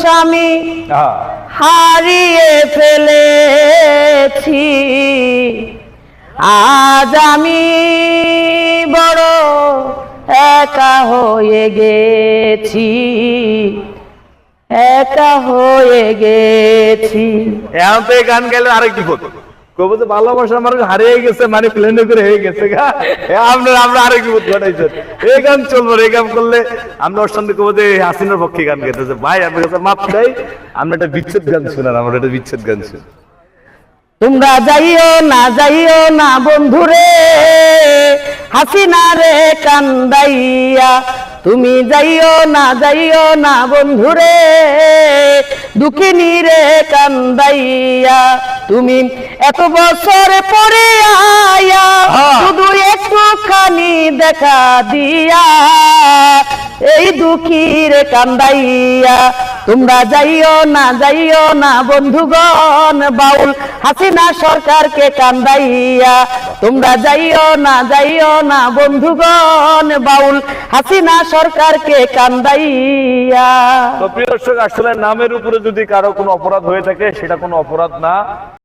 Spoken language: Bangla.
স্বামী হারিয়ে ফেলেছি, আজ আমি বড় একা হয়ে গেছি, একা হয়ে গেছি। এখন তো এই গান গেলে আরেক বিপদ, কবো যে ভালোবাসার মানুষ হারিয়ে গেছে, মানে প্লেনে করে হয়ে গেছে গা, আমরা আরেক বিপদ ঘটাইছেন। এই গান চলবো, এই গান করলে আমরা ওর সঙ্গে কবো যে হাসিনার পক্ষে গান গেতেছে। ভাই আপনার কাছে মাপ চাই, আমরা একটা বিচ্ছেদ গান শুনেন, আমরা একটা বিচ্ছেদ গান শুনি। তোমরা যাইও না বন্ধুরে, হাসিনা রে কান্দাইয়া, তুমি যাইও না বন্ধুরে, দুঃখিনী রে কান্দাইয়া, তুমি এত বছর পরে আয়া শুধু একটুখানি দেখা দিয়া, এই দুঃখীর কান্দাইয়া। তোমরা যাইও না বন্ধুগণ, বাউল হাসিনা সরকারকে কান্দাইয়া। তোমরা যাইও না বন্ধুগণ, বাউল হাসিনা সরকারকে কান্দাইয়া। তো প্রিয় দর্শক, আসলে নামের উপরে যদি কারো কোনো অপরাধ হয়ে থাকে সেটা কোনো অপরাধ না।